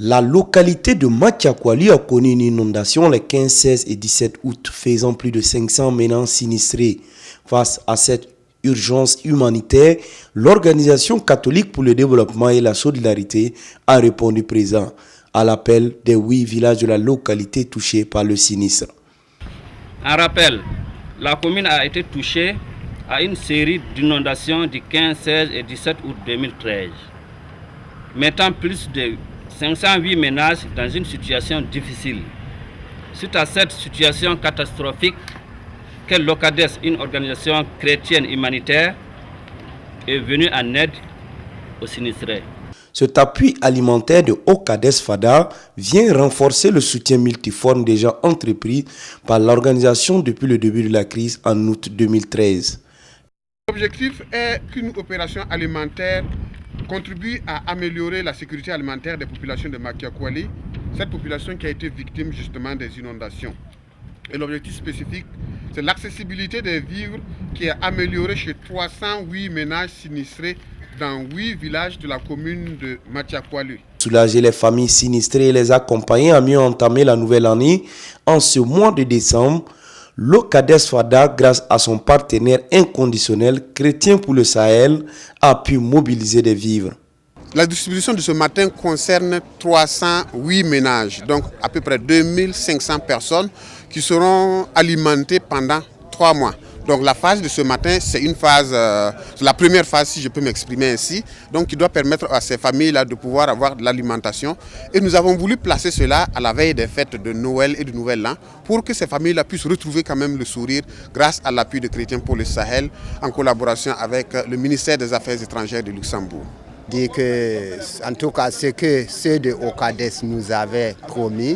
La localité de Matiakwali a connu une inondation les 15, 16 et 17 août, faisant plus de 500 ménages sinistrés. Face à cette urgence humanitaire, l'Organisation catholique pour le développement et la solidarité a répondu présent à l'appel des 8 villages de la localité touchés par le sinistre. En rappel, la commune a été touchée à une série d'inondations du 15, 16 et 17 août 2013, mettant plus de 508 ménages dans une situation difficile. Suite à cette situation catastrophique, que l'OCADES, une organisation chrétienne humanitaire, est venue en aide aux sinistrés. Cet appui alimentaire de OCADES FADA vient renforcer le soutien multiforme déjà entrepris par l'organisation depuis le début de la crise en août 2013. L'objectif est qu'une opération alimentaire contribue à améliorer la sécurité alimentaire des populations de Matiakwali, cette population qui a été victime justement des inondations. Et l'objectif spécifique, c'est l'accessibilité des vivres qui est améliorée chez 308 ménages sinistrés dans 8 villages de la commune de Matiakwali. Soulager les familles sinistrées et les accompagner à mieux entamer la nouvelle année en ce mois de décembre, l'OCADES FADA, grâce à son partenaire inconditionnel Chrétien pour le Sahel, a pu mobiliser des vivres. La distribution de ce matin concerne 308 ménages, donc à peu près 2500 personnes qui seront alimentées pendant 3 mois. Donc la phase de ce matin, c'est une phase, la première phase, si je peux m'exprimer ainsi, donc qui doit permettre à ces familles-là de pouvoir avoir de l'alimentation. Et nous avons voulu placer cela à la veille des fêtes de Noël et du Nouvel An pour que ces familles-là puissent retrouver quand même le sourire grâce à l'appui de Chrétiens pour le Sahel en collaboration avec le ministère des Affaires étrangères de Luxembourg. Dire que, en tout cas, ce que ceux de OCADES nous avaient promis,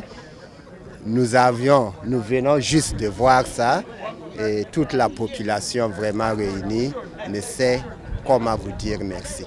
nous venons juste de voir ça. Et toute la population vraiment réunie ne sait comment vous dire merci.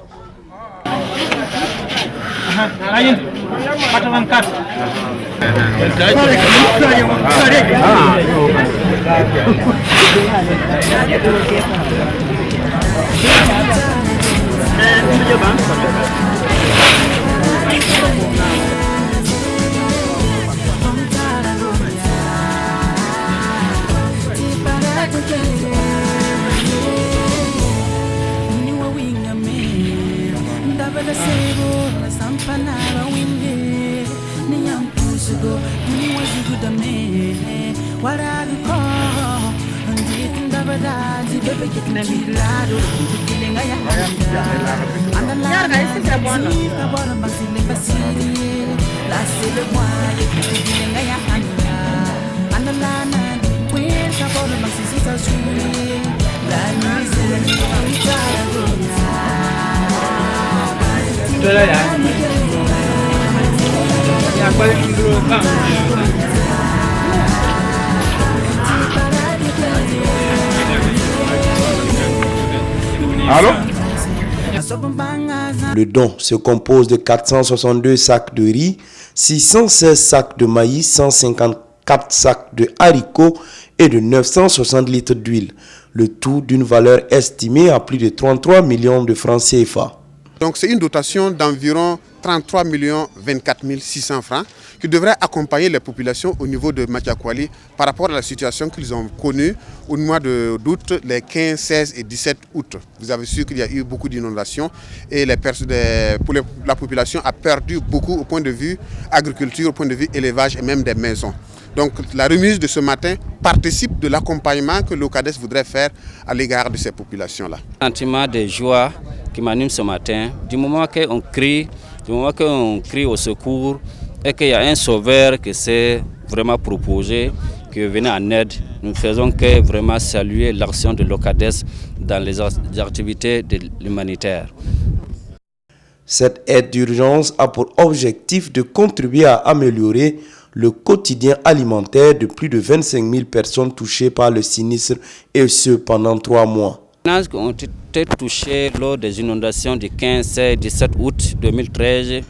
Allô? Le don se compose de 462 sacs de riz, 616 sacs de maïs, 154 sacs de haricots et de 960 litres d'huile. Le tout d'une valeur estimée à plus de 33 millions de francs CFA. Donc c'est une dotation d'environ 33 24 600 francs qui devrait accompagner les populations au niveau de Matiakwali par rapport à la situation qu'ils ont connue au mois d'août, les 15, 16 et 17 août. Vous avez su qu'il y a eu beaucoup d'inondations et la population a perdu beaucoup au point de vue agriculture, au point de vue élevage et même des maisons. Donc la remise de ce matin participe de l'accompagnement que l'OCADES voudrait faire à l'égard de ces populations-là. Un sentiment de joie qui m'anime ce matin, du moment qu'on crie au secours et qu'il y a un sauveur qui s'est vraiment proposé, qui est venu en aide, nous ne faisons que vraiment saluer l'action de l'OCADES dans les activités de l'humanitaire. Cette aide d'urgence a pour objectif de contribuer à améliorer le quotidien alimentaire de plus de 25 000 personnes touchées par le sinistre et ce pendant 3 mois. Les ménages qui ont été touchés lors des inondations du 15 et 17 août 2013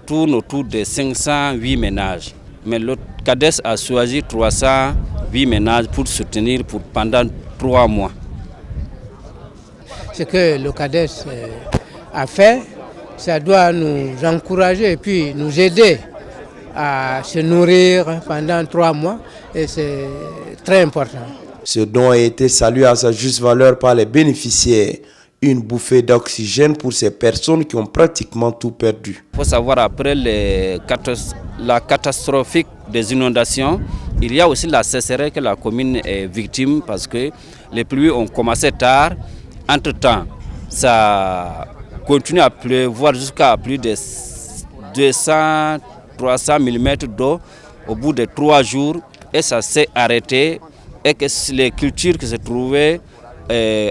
tournent autour de 508 ménages. Mais l'OCADES a choisi 308 ménages pour soutenir pendant 3 mois. Ce que l'OCADES a fait, ça doit nous encourager et puis nous aider à se nourrir pendant 3 mois et c'est très important. Ce don a été salué à sa juste valeur par les bénéficiaires. Une bouffée d'oxygène pour ces personnes qui ont pratiquement tout perdu. Il faut savoir, après la catastrophique des inondations, il y a aussi la sécheresse que la commune est victime parce que les pluies ont commencé tard. Entre-temps, ça continue à pleuvoir jusqu'à plus de 200-300 mm d'eau au bout de 3 jours et ça s'est arrêté et que les cultures qui se trouvaient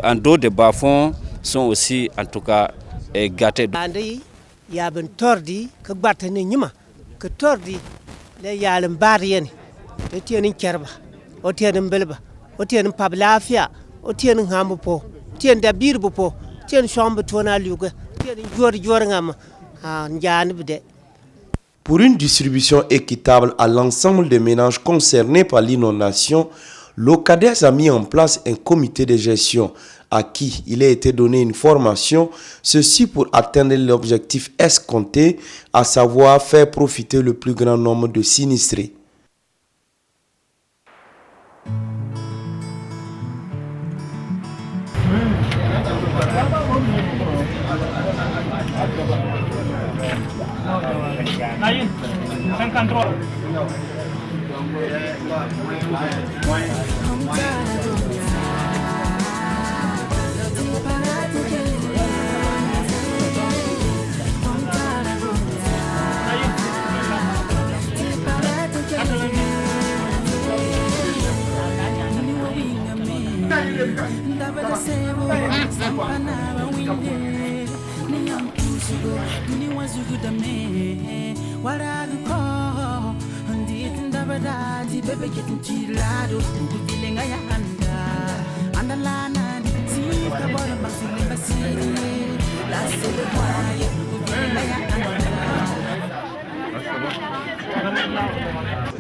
en dos de bas-fonds sont aussi en tout cas gâtés. Il y a un tordi que battené nima que tordi le yalem barieni le tienen kerba o tienen belba o tienen pablafia o tienen hambo tienen dabir bo tienen chambre tona luga tienen jor ngam njani bde. Pour une distribution équitable à l'ensemble des ménages concernés par l'inondation, l'OCADES a mis en place un comité de gestion à qui il a été donné une formation, ceci pour atteindre l'objectif escompté, à savoir faire profiter le plus grand nombre de sinistrés.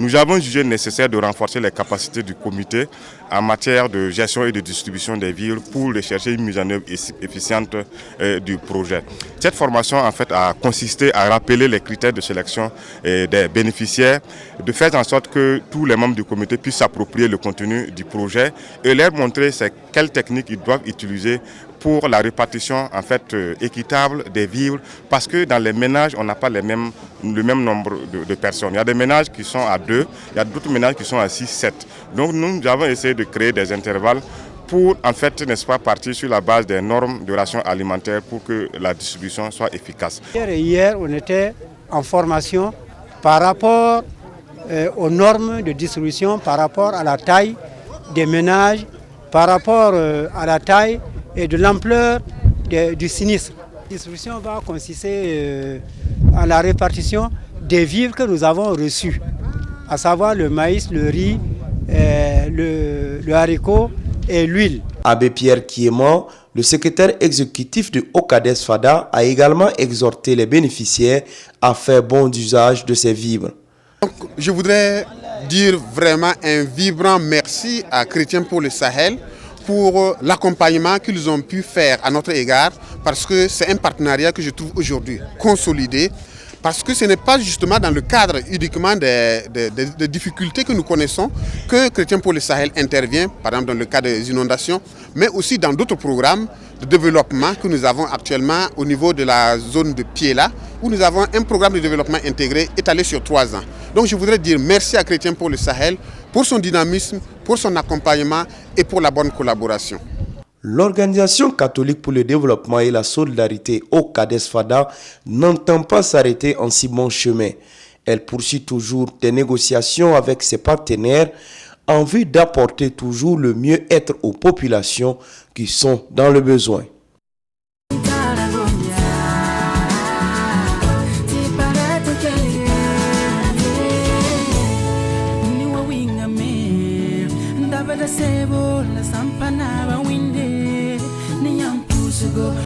Nous avons jugé nécessaire de renforcer les capacités du comité en matière de gestion et de distribution des vivres pour rechercher une mise en œuvre efficiente du projet. Cette formation en fait a consisté à rappeler les critères de sélection des bénéficiaires, de faire en sorte que tous les membres du comité puissent s'approprier le contenu du projet et leur montrer quelles techniques ils doivent utiliser pour la répartition en fait équitable des vivres, parce que dans les ménages on n'a pas le même nombre de personnes. Il y a des ménages qui sont à 2, il y a d'autres ménages qui sont à 6, 7. Donc nous avons essayé de créer des intervalles pour en fait, n'est-ce pas, partir sur la base des normes de ration alimentaire pour que la distribution soit efficace. Hier on était en formation par rapport aux normes de distribution, par rapport à la taille des ménages, par rapport à la taille et de l'ampleur du sinistre. La distribution va consister à la répartition des vivres que nous avons reçus, à savoir le maïs, le riz, le haricot et l'huile. Abbé Pierre Kiema, le secrétaire exécutif de OCADES FADA, a également exhorté les bénéficiaires à faire bon usage de ces vivres. Donc, je voudrais dire vraiment un vibrant merci à Chrétiens pour le Sahel pour l'accompagnement qu'ils ont pu faire à notre égard, parce que c'est un partenariat que je trouve aujourd'hui consolidé, parce que ce n'est pas justement dans le cadre uniquement des difficultés que nous connaissons que Chrétiens pour le Sahel intervient, par exemple dans le cas des inondations, mais aussi dans d'autres programmes de développement que nous avons actuellement au niveau de la zone de Piela, où nous avons un programme de développement intégré étalé sur 3 ans. Donc je voudrais dire merci à Chrétiens pour le Sahel, pour son dynamisme, pour son accompagnement et pour la bonne collaboration. L'Organisation catholique pour le développement et la solidarité OCADES FADA n'entend pas s'arrêter en si bon chemin. Elle poursuit toujours des négociations avec ses partenaires en vue d'apporter toujours le mieux-être aux populations qui sont dans le besoin. Sebo la sampana